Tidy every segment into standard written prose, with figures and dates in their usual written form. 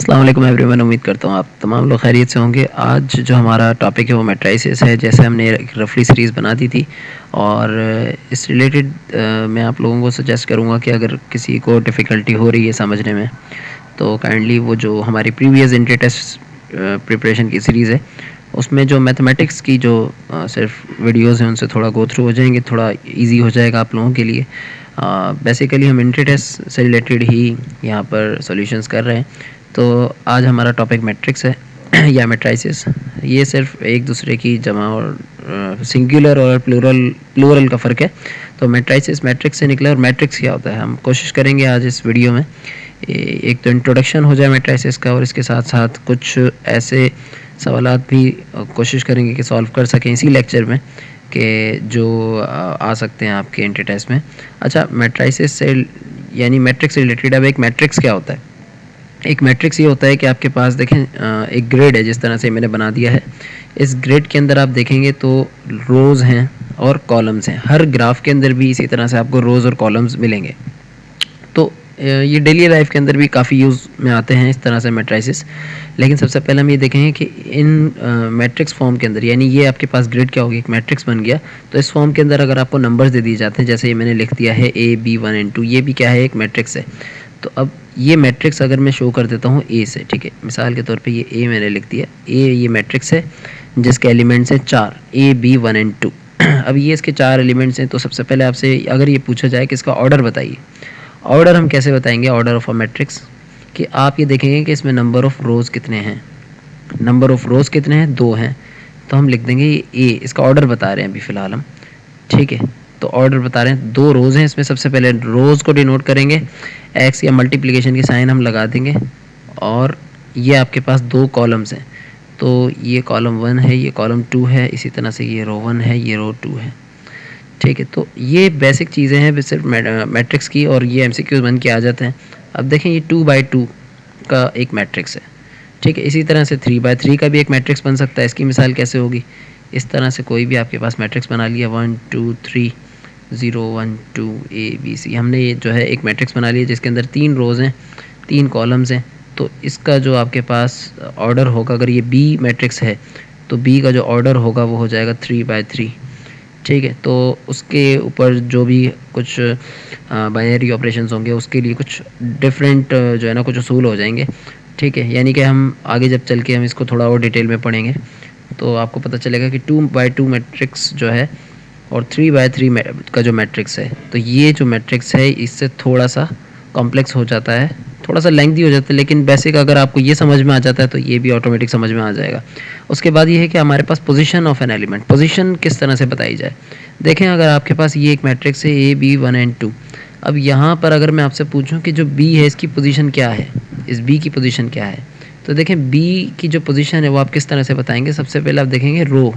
अस्सलाम वालेकुम एवरीवन। उम्मीद करता हूँ आप तमाम लोग खैरियत से होंगे। आज जो हमारा टॉपिक है वो मैट्रिसेस है। जैसे हमने एक रफली सीरीज़ बना दी थी और इस रिलेटेड मैं आप लोगों को सजेस्ट करूँगा कि अगर किसी को डिफ़िकल्टी हो रही है समझने में तो काइंडली वो जो हमारी प्रीवियस इंट्री टेस्ट प्रिपरेशन की सीरीज़ है उसमें जो मैथमेटिक्स की जो सिर्फ वीडियोज़ हैं उनसे थोड़ा गो थ्रू हो जाएंगे, थोड़ा इजी हो जाएगा आप लोगों के लिए। बेसिकली हम इंट्री टेस्ट से रिलेटेड ही यहाँ पर सॉल्यूशंस कर रहे हैं। तो आज हमारा टॉपिक मैट्रिक्स है या मैट्राइसिस। ये सिर्फ एक दूसरे की जमा और सिंगुलर और प्लूरल का फ़र्क है। तो मैट्राइसिस मैट्रिक्स से निकला और मैट्रिक्स क्या होता है हम कोशिश करेंगे आज इस वीडियो में। एक तो इंट्रोडक्शन हो जाए मैट्राइसिस का और इसके साथ साथ कुछ ऐसे सवालात भी कोशिश करेंगे कि सॉल्व कर सकें इसी लेक्चर में कि जो आ सकते हैं आपके एंट्री टेस्ट में। अच्छा, मैट्राइसिस से यानी मैट्रिक्स से रिलेटेड अब एक मैट्रिक्स क्या होता है। एक मैट्रिक्स ये होता है कि आपके पास देखें एक ग्रिड है, जिस तरह से मैंने बना दिया है। इस ग्रिड के अंदर आप देखेंगे तो रोज़ हैं और कॉलम्स हैं। हर ग्राफ के अंदर भी इसी तरह से आपको रोज़ और कॉलम्स मिलेंगे। तो ये डेली लाइफ के अंदर भी काफ़ी यूज़ में आते हैं इस तरह से मैट्रिसेस। लेकिन सबसे पहले हम ये देखेंगे कि इन मैट्रिक्स फॉर्म के अंदर, यानी ये आपके पास ग्रिड क्या होगी, एक मैट्रिक्स बन गया। तो इस फॉर्म के अंदर अगर आपको नंबर्स दे दिए जाते हैं, जैसे ये मैंने लिख दिया है A B 1 and 2, ये भी क्या है, एक मैट्रिक्स है। तो अब ये मैट्रिक्स अगर मैं शो कर देता हूँ ए से, ठीक है, मिसाल के तौर पे ये ए मैंने लिख दिया। ए ये मैट्रिक्स है जिसके एलिमेंट्स हैं 4, A B 1 and 2। अब ये इसके 4 एलिमेंट्स हैं। तो सबसे पहले आपसे अगर ये पूछा जाए कि इसका ऑर्डर बताइए, ऑर्डर हम कैसे बताएंगे, ऑर्डर ऑफ अ मैट्रिक्स, कि आप ये देखेंगे कि इसमें नंबर ऑफ़ रोज़ कितने हैं। नंबर ऑफ़ रोज़ कितने हैं, 2 हैं। तो हम लिख देंगे ये ए, इसका ऑर्डर बता रहे हैं अभी फ़िलहाल हम, ठीक है। तो ऑर्डर बता रहे हैं, 2 रोज़ हैं इसमें। सबसे पहले रोज़ को डिनोट करेंगे, एक्स या मल्टीप्लिकेशन की साइन हम लगा देंगे। और ये आपके पास 2 कॉलम्स हैं। तो ये कॉलम 1 है, ये कॉलम 2 है। इसी तरह से ये रो 1 है, ये रो 2 है, ठीक है। तो ये बेसिक चीज़ें हैं सिर्फ मैट्रिक्स की, और ये एमसीक्यूज़ बन के आ जाते हैं। अब देखें ये 2 by 2 का एक मैट्रिक्स है, ठीक है। इसी तरह से 3 by 3 का भी एक मैट्रिक्स बन सकता है। इसकी मिसाल कैसे होगी, इस तरह से कोई भी आपके पास मैट्रिक्स बना लिया, 1 2 3 0 1 2 ABC। हमने ये जो है एक मैट्रिक्स बना लिया जिसके अंदर 3 रोज़ हैं, 3 कॉलम्स हैं। तो इसका जो आपके पास ऑर्डर होगा, अगर ये बी मैट्रिक्स है तो बी का जो ऑर्डर होगा वो हो जाएगा 3 by 3, ठीक है। तो उसके ऊपर जो भी कुछ बाइनरी ऑपरेशंस होंगे उसके लिए कुछ डिफरेंट जो है ना कुछ असूल हो जाएंगे, ठीक है। यानी कि हम आगे जब चल के हम इसको थोड़ा और डिटेल में पढ़ेंगे तो आपको पता चलेगा कि 2 by 2 मैट्रिक्स जो है और 3 by 3 का जो मैट्रिक्स है, तो ये जो मैट्रिक्स है इससे थोड़ा सा कॉम्प्लेक्स हो जाता है, थोड़ा सा लेंथी हो जाता है। लेकिन बेसिक अगर आपको ये समझ में आ जाता है तो ये भी ऑटोमेटिक समझ में आ जाएगा। उसके बाद ये है कि हमारे पास position of an element, position किस तरह से बताई जाए। देखें, अगर आपके पास ये एक मैट्रिक्स है A B 1 and 2। अब यहाँ पर अगर मैं आपसे पूछूं कि जो B है इसकी पोजीशन क्या है, इस B की पोजीशन क्या है, तो देखें B की जो पोजीशन है वो आप किस तरह से बताएंगे। सबसे पहले आप देखेंगे रो,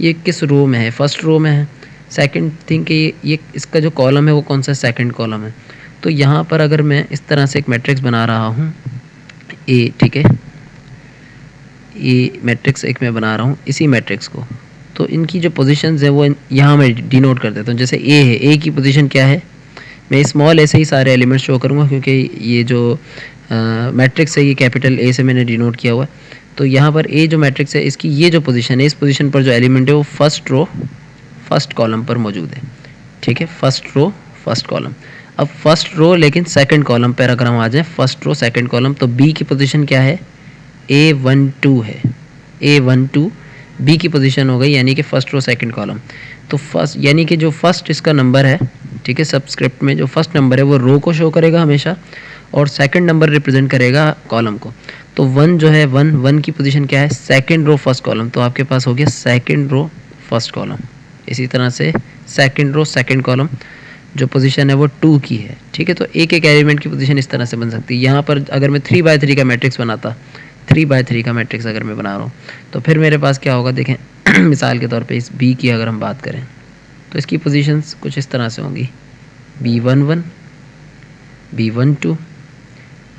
ये किस रो में है, फर्स्ट रो में है। सेकंड थिंग कि ये इसका जो कॉलम है वो कौन सा सेकंड कॉलम है। तो यहाँ पर अगर मैं इस तरह से एक मैट्रिक्स बना रहा हूँ ए, ठीक है, ये मैट्रिक्स एक मैं बना रहा हूँ इसी मैट्रिक्स को। तो इनकी जो पोजीशंस है वो यहाँ मैं डिनोट कर देता हूँ। जैसे ए है, ए की पोजीशन क्या है, मैं स्मॉल ए से ही सारे एलिमेंट्स शो करूँगा क्योंकि ये जो मैट्रिक्स है ये कैपिटल ए से मैंने डिनोट किया हुआ है। तो यहाँ पर ए जो मैट्रिक्स है इसकी ये जो पोजीशन है, इस पोजीशन पर जो एलिमेंट है वो फर्स्ट रो फर्स्ट कॉलम पर मौजूद है, ठीक है। First row first column. अब फर्स्ट रो लेकिन सेकंड कॉलम पर अगर हम आ जाएं, फर्स्ट रो सेकंड कॉलम, तो बी की पोजीशन क्या है, A 1 2 है। A 1 2 बी की पोजीशन हो गई, यानी कि फर्स्ट रो सेकंड कॉलम। तो फर्स्ट यानी कि जो फर्स्ट इसका नंबर है, ठीक है, सबस्क्रिप्ट में जो फर्स्ट नंबर है वो रो को शो करेगा हमेशा, और सेकंड नंबर रिप्रेजेंट करेगा कॉलम को। तो 1 जो है, 1 की पोजीशन क्या है, सेकंड रो फर्स्ट कॉलम। तो आपके पास हो गया सेकंड रो फर्स्ट कॉलम। इसी तरह से सेकंड रो सेकंड कॉलम जो पोजीशन है वो 2 की है, ठीक है। तो एक एक एलिमेंट की पोजीशन इस तरह से बन सकती है। यहाँ पर अगर मैं 3 by 3 का मैट्रिक्स बनाता, 3 by 3 का मैट्रिक्स अगर मैं बना रहा हूँ तो फिर मेरे पास क्या होगा, देखें मिसाल के तौर पे इस बी की अगर हम बात करें तो इसकी पोजीशंस कुछ इस तरह से होंगी, B 1 1 B 1 2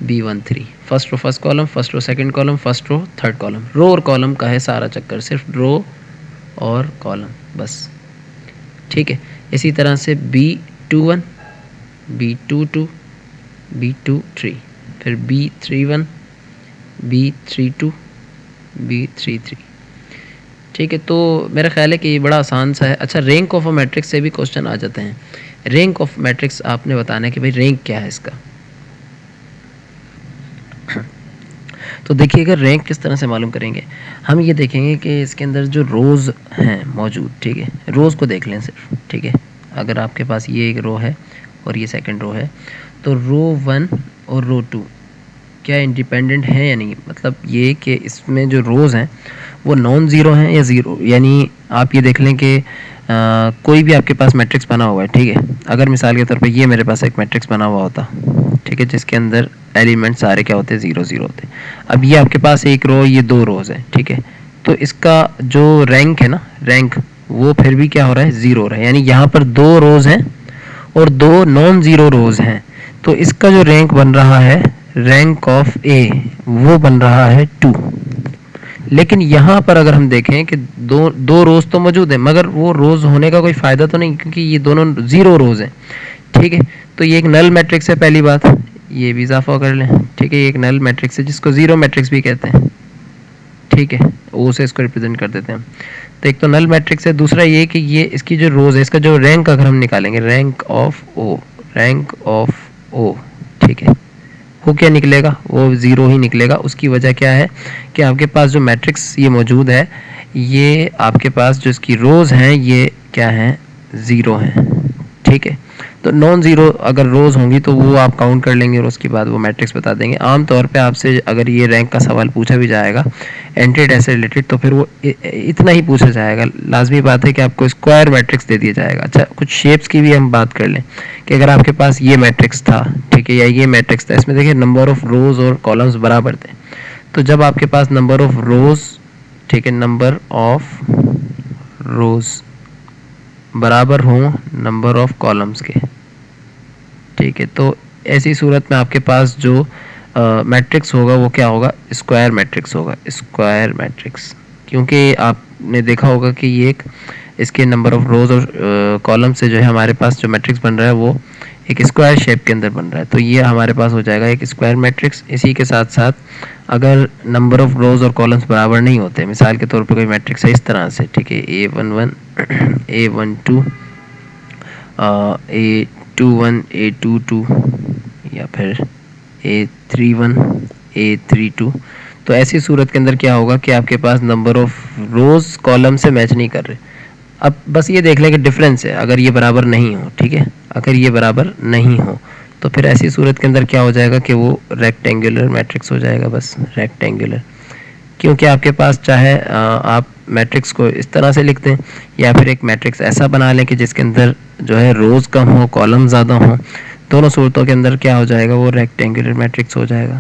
B 1 3। First row first column, first row second column, first row third column. Row और कॉलम का है सारा चक्कर, सिर्फ रो और कॉलम बस, ठीक है। इसी तरह से B 2 1 B 2 2 B 2 3, फिर B 3 1 B32 B33। ठीक है, तो मेरा ख्याल है कि ये बड़ा आसान सा है। अच्छा, रैंक ऑफ अ मैट्रिक्स से भी क्वेश्चन आ जाते हैं। रैंक ऑफ मैट्रिक्स आपने बताना है कि भाई रैंक क्या है इसका। तो देखिएगा रैंक किस तरह से मालूम करेंगे, हम ये देखेंगे कि इसके अंदर जो रोज़ हैं मौजूद, ठीक है, रोज़ को देख लें सिर्फ, ठीक है। अगर आपके पास ये एक रो है और ये सेकंड रो है, तो रो 1 और रो 2 क्या इंडिपेंडेंट हैं या नहीं, मतलब ये कि इसमें जो रोज़ हैं वो नॉन ज़ीरो हैं या ज़ीरो। यानी आप ये देख लें कि कोई भी आपके पास मैट्रिक्स बना हुआ है, ठीक है। अगर मिसाल के तौर पे ये मेरे पास एक मैट्रिक्स बना हुआ होता, ठीक है, जिसके अंदर एलिमेंट सारे क्या होते हैं, ज़ीरो ज़ीरो होते हैं। अब ये आपके पास एक रो, ये दो रोज़ हैं, ठीक है। तो इसका जो रैंक है ना, रैंक, वो फिर भी क्या हो रहा है, ज़ीरो हो रहा है। यानी यहाँ पर दो रोज़ हैं और दो नॉन ज़ीरो रोज़ हैं, तो इसका जो रैंक बन रहा है, रैंक ऑफ ए, वो बन रहा है 2। लेकिन यहाँ पर अगर हम देखें कि दो दो रोज़ तो मौजूद है, मगर वो रोज़ होने का कोई फ़ायदा तो नहीं, क्योंकि ये दोनों ज़ीरो रोज़ हैं, ठीक है। तो ये एक नल मैट्रिक्स है, पहली बात, ये भी इजाफा कर लें, ठीक है। ये एक नल मैट्रिक्स है जिसको ज़ीरो मैट्रिक्स भी कहते हैं, ठीक है। ओ से इसको रिप्रेजेंट कर देते हैं हम। तो एक तो नल मैट्रिक्स है, दूसरा ये कि ये इसकी जो रोज़ है, इसका जो रैंक अगर हम निकालेंगे, rank of O, rank of O, ठीक है, वो क्या निकलेगा, वो ज़ीरो ही निकलेगा। उसकी वजह क्या है कि आपके पास जो मैट्रिक्स ये मौजूद है, ये आपके पास जो इसकी रोज़ हैं ये क्या हैं, ज़ीरो हैं, ठीक है। तो नॉन ज़ीरो अगर रोज़ होंगी तो वो आप काउंट कर लेंगे और उसके बाद वो मैट्रिक्स बता देंगे। आम तौर पे आपसे अगर ये रैंक का सवाल पूछा भी जाएगा एंट्री डेटा से रिलेटेड, तो फिर वो इतना ही पूछा जाएगा। लाजमी बात है कि आपको स्क्वायर मैट्रिक्स दे दिया जाएगा। अच्छा, कुछ शेप्स की भी हम बात कर लें कि अगर आपके पास ये मैट्रिक्स था, ठीक है, या ये मैट्रिक्स था, इसमें देखिए नंबर ऑफ़ रोज़ और कॉलम्स बराबर थे। तो जब आपके पास नंबर ऑफ़ रोज़, ठीक है, नंबर ऑफ़ रोज़ बराबर हों नंबर ऑफ़ कॉलम्स के, ठीक है, तो ऐसी सूरत में आपके पास जो मैट्रिक्स होगा वो क्या होगा, स्क्वायर मैट्रिक्स होगा, स्क्वायर मैट्रिक्स। क्योंकि आपने देखा होगा कि ये एक इसके नंबर ऑफ़ रोज़ और कॉलम से जो है हमारे पास जो मैट्रिक्स बन रहा है वो एक स्क्वायर शेप के अंदर बन रहा है, तो ये हमारे पास हो जाएगा एक स्क्वायर मैट्रिक्स। इसी के साथ साथ अगर नंबर ऑफ़ रोज़ और कॉलम्स बराबर नहीं होते, मिसाल के तौर पे कोई मैट्रिक्स है इस तरह से, ठीक है, A11 A12 A21 A22 या फिर A31 A32, तो ऐसी सूरत के अंदर क्या होगा कि आपके पास नंबर ऑफ़ रोज़ कॉलम से मैच नहीं कर रहे। अब बस ये देख लें कि डिफरेंस है, अगर ये बराबर नहीं हो, ठीक है, अगर ये बराबर नहीं हो तो फिर ऐसी सूरत के अंदर क्या हो जाएगा कि वो रेक्टेंगुलर मैट्रिक्स हो जाएगा, बस रेक्टेंगुलर। क्योंकि आपके पास चाहे आप मैट्रिक्स को इस तरह से लिख दें या फिर एक मैट्रिक्स ऐसा बना लें कि जिसके अंदर जो है रोज़ कम हो, कॉलम ज़्यादा हो, दोनों सूरतों के अंदर क्या हो जाएगा, वो रेक्टेंगुलर मैट्रिक्स हो जाएगा।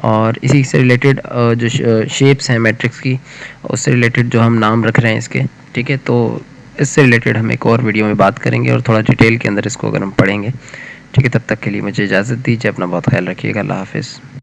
और इसी से रिलेटेड जो शेप्स हैं मैट्रिक्स की, उससे रिलेटेड जो हम नाम रख रहे हैं इसके, ठीक है, तो इससे रिलेटेड हम एक और वीडियो में बात करेंगे और थोड़ा डिटेल के अंदर इसको अगर हम पढ़ेंगे, ठीक है। तब तक के लिए मुझे इजाज़त दीजिए, अपना बहुत ख्याल रखिएगा, अल्लाह हाफ़िज़।